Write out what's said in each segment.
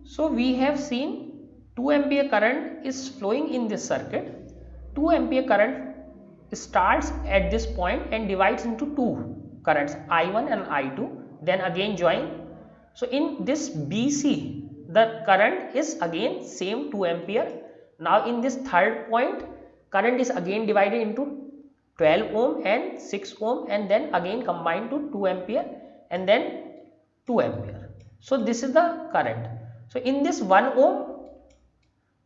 So we have seen 2 ampere current is flowing in this circuit. 2 ampere current starts at this point and divides into two currents, I1 and I2, then again join. So in this BC, the current is again same 2 ampere. Now in this third point, current is again divided into 12 ohm and 6 ohm and then again combined to 2 ampere and then 2 ampere. So this is the current. So in this 1 ohm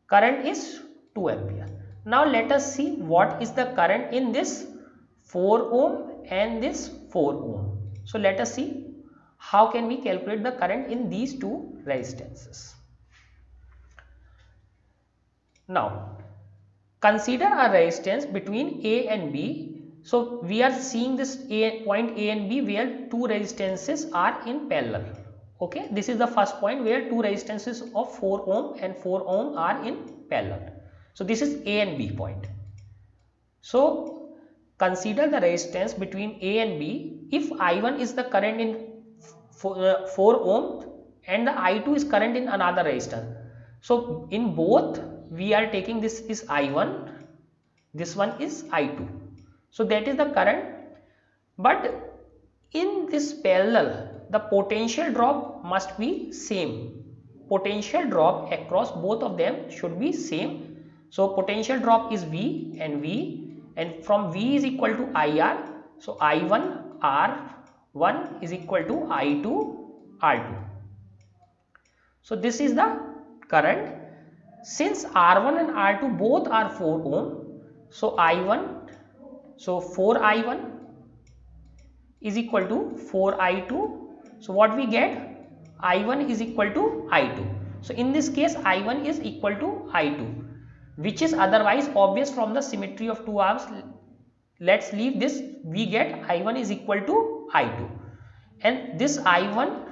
current is 2 ampere. Now let us see what is the current in this 4 ohm and this 4 ohm. So let us see how can we calculate the current in these two resistances. Now consider a resistance between A and B. So we are seeing this point A and B where two resistances are in parallel. Okay, this is the first point where two resistances of 4 ohm and 4 ohm are in parallel. So this is A and B point. So consider the resistance between A and B. If I1 is the current in 4 ohm and the I2 is current in another resistor. So in both we are taking this is I1, this one is I2. So that is the current, but in this parallel the potential drop must be same. Potential drop across both of them should be same. So potential drop is V and from V is equal to IR. So I1 R1 is equal to I2 R2. So this is the current. Since R1 and R2 both are 4 ohm, so I1, so 4I1 is equal to 4I2. So what we get? I1 is equal to I2. So in this case I1 is equal to I2, which is otherwise obvious from the symmetry of two arms. Let's leave this. We get I1 is equal to I2, and this I1,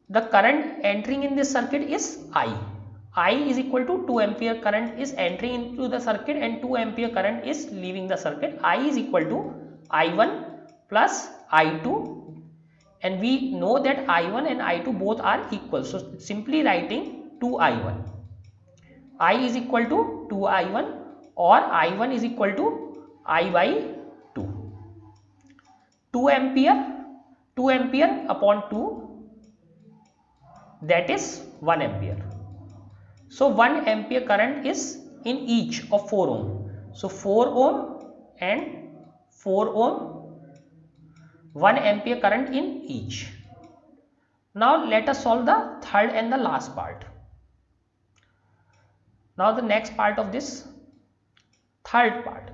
the current entering in this circuit is I is equal to 2 ampere current is entering into the circuit and 2 ampere current is leaving the circuit. I is equal to I1 plus I2, and we know that I1 and I2 both are equal. So simply writing 2I1. I is equal to 2I1 or I1 is equal to I by 2. 2 ampere, 2 ampere upon 2, that is 1 ampere. So 1 ampere current is in each of 4 ohm. So 4 ohm and 4 ohm, 1 ampere current in each. Now let us solve the third and the last part. Now the next part of this third part.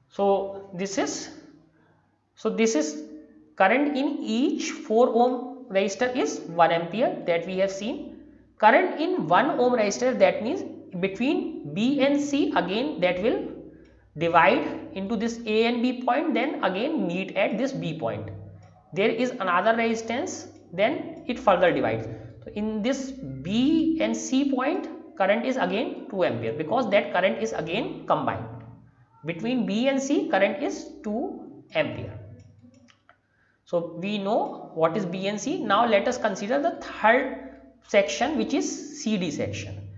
So this is current in each 4 ohm resistor is 1 ampere that we have seen. Current in 1 ohm resistor, that means between B and C, again that will divide into this A and B point, then again meet at this B point. There is another resistance, then it further divides. So in this B and C point, current is again 2 ampere because that current is again combined. Between B and C, current is 2 ampere. So we know what is B and C. Now let us consider the third section, which is CD section.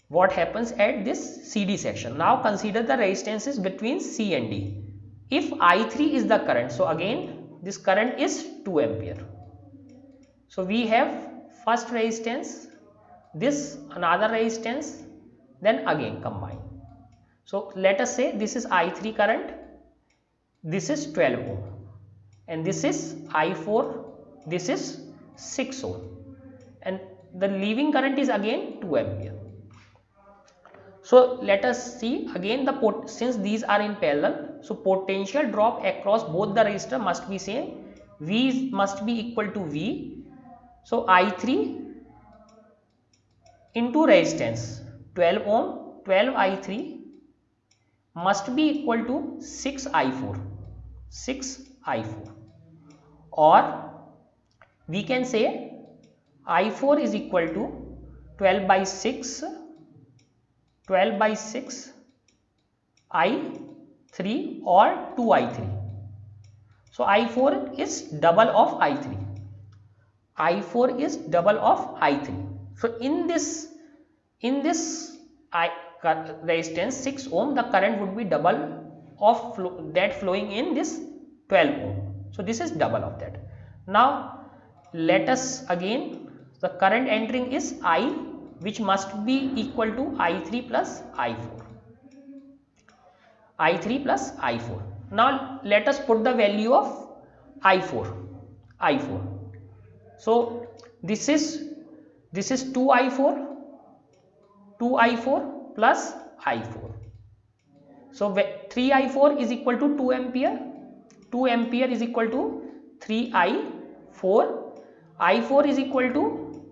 What happens at this CD section? Now consider the resistances between C and D. If I3 is the current, so again this current is 2 ampere. So we have first resistance, this another resistance, then again combine. So let us say this is I3 current, this is 12 ohm, and this is I4, this is 6 ohm, and the leaving current is again 2 ampere. So let us see again since these are in parallel, so potential drop across both the resistor must be same. V must be equal to V. So I3 into resistance 12 ohm, 12 I3 must be equal to 6 I4, 6 I4, or we can say I4 is equal to 12 by 6, 12 by 6 I3 or 2 I3. So I4 is double of I3. I4 is double of I3. So in this resistance 6 ohm, the current would be double of that flowing in this 12 ohm. So this is double of that. Now let us again, the current entering is I, which must be equal to I3 plus I4. I3 plus I4. Now let us put the value of I4. So this is 2I4 plus I4. So 3I4 is equal to 2 ampere. 2 ampere is equal to 3I4. I4 is equal to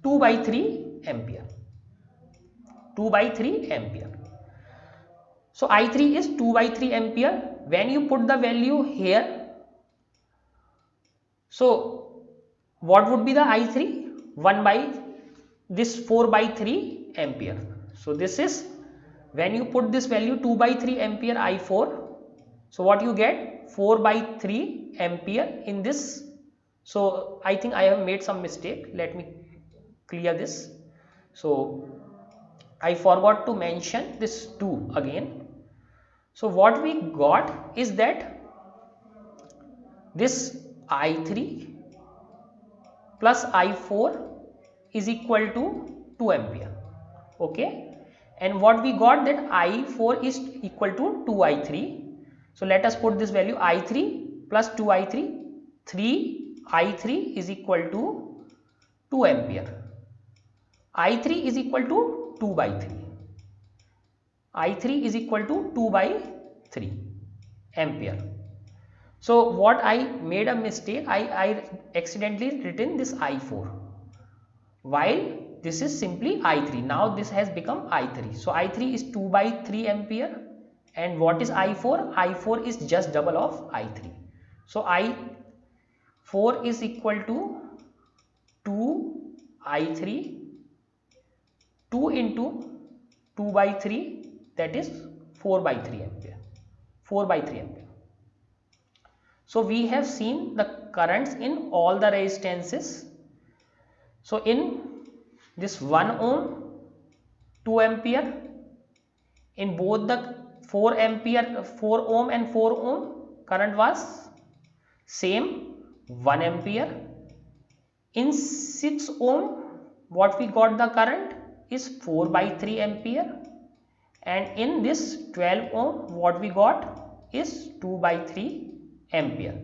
2 by 3 ampere. 2 by 3 ampere. So I3 is 2 by 3 ampere. When you put the value here, so what would be the I3? 1 by this 4 by 3 ampere. So this is, when you put this value 2 by 3 ampere I4, so what you get? 4 by 3 ampere in this. So I think I have made some mistake. Let me clear this. So I forgot to mention this 2 again. So what we got is that this I3 plus I4 is equal to 2 ampere. Okay, and what we got, that I4 is equal to 2I3. So let us put this value I3 plus 2I3. 3I3 is equal to 2 ampere. I3 is equal to 2 by 3. I3 is equal to 2 by 3 ampere. So what I made a mistake, I accidentally written this I4, while this is simply I3. Now this has become I3. So I3 is 2 by 3 ampere, and what is I4? I4 is just double of I3. So I4 is equal to 2 I3, 2 into 2 by 3, that is 4 by 3 ampere. 4 by 3 ampere. So we have seen the currents in all the resistances. So in this 1 ohm, 2 ampere, in both the 4 ohm and 4 ohm, current was same, 1 ampere. In 6 ohm, what we got, the current is 4 by 3 ampere, and in this 12 ohm, what we got is 2 by 3 ampere.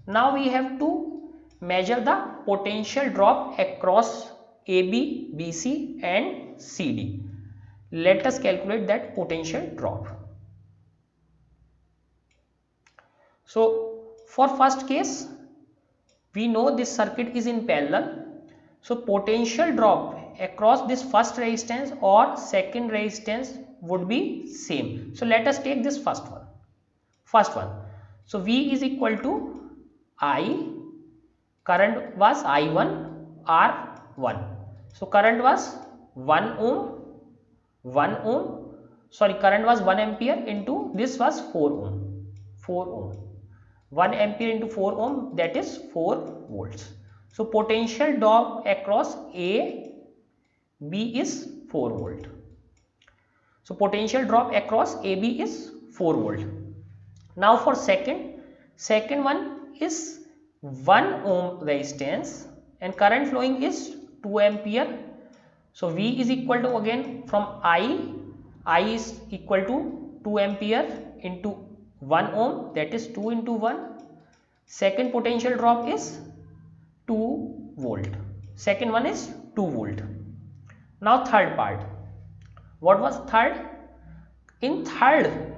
Now we have to measure the potential drop across AB, BC and CD. Let us calculate that potential drop. So for first case, we know this circuit is in parallel. So potential drop across this first resistance or second resistance would be same. So let us take this first one. So V is equal to I, current was I1 R1. So current was 1 ohm, sorry, current was 1 ampere into this was 4 ohm. 1 ampere into 4 ohm, that is 4 volts. So potential drop across A, B is 4 volt. So potential drop across AB is 4 volt. Now for second one is 1 ohm resistance and current flowing is 2 ampere. So V is equal to, again from I is equal to 2 ampere into 1 ohm, that is 2 into 1. Second potential drop is 2 volt. Second one is 2 volt. Now third part. What was third? In third,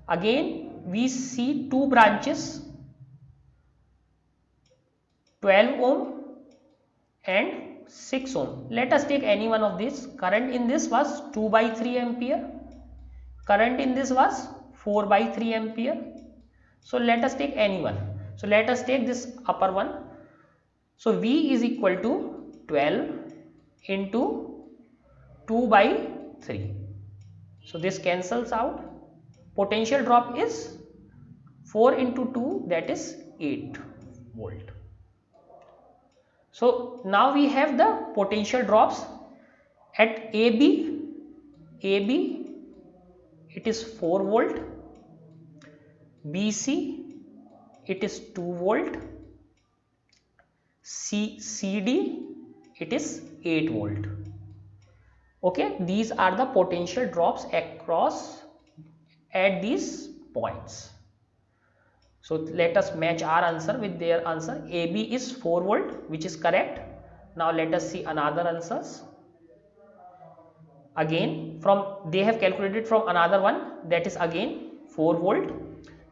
again we see two branches, 12 ohm and 6 ohm. Let us take any one of these. Current in this was 2 by 3 ampere. Current in this was 4 by 3 ampere. So let us take any one. So let us take this upper one. So V is equal to 12 into 2 by 3. So this cancels out. Potential drop is 4 into 2, that is 8 volt. So now we have the potential drops at AB it is 4 volt, BC it is 2 volt, CD it is 8 volt. Okay, these are the potential drops across at these points. So let us match our answer with their answer. AB is 4 volt, which is correct. Now let us see another answers. Again from they have calculated from another one, that is again 4 volt.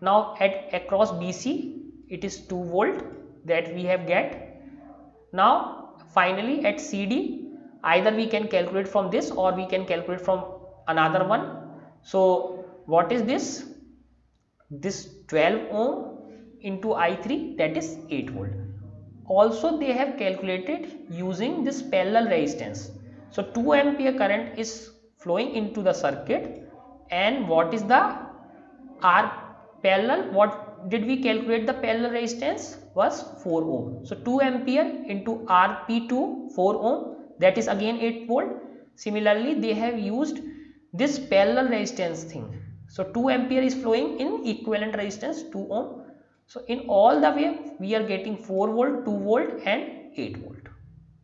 Now at across BC it is 2 volt that we have get. Now finally at CD either we can calculate from this or we can calculate from another one. So what is this? This 12 ohm into I3, that is 8 volt. Also they have calculated using this parallel resistance. So 2 ampere current is flowing into the circuit, and what is the R parallel? What did we calculate? The parallel resistance was 4 ohm. So 2 ampere into RP2 4 ohm, that is again 8 volt. Similarly they have used this parallel resistance thing. So 2 ampere is flowing in equivalent resistance 2 ohm. So in all the way we are getting 4 volt, 2 volt and 8 volt.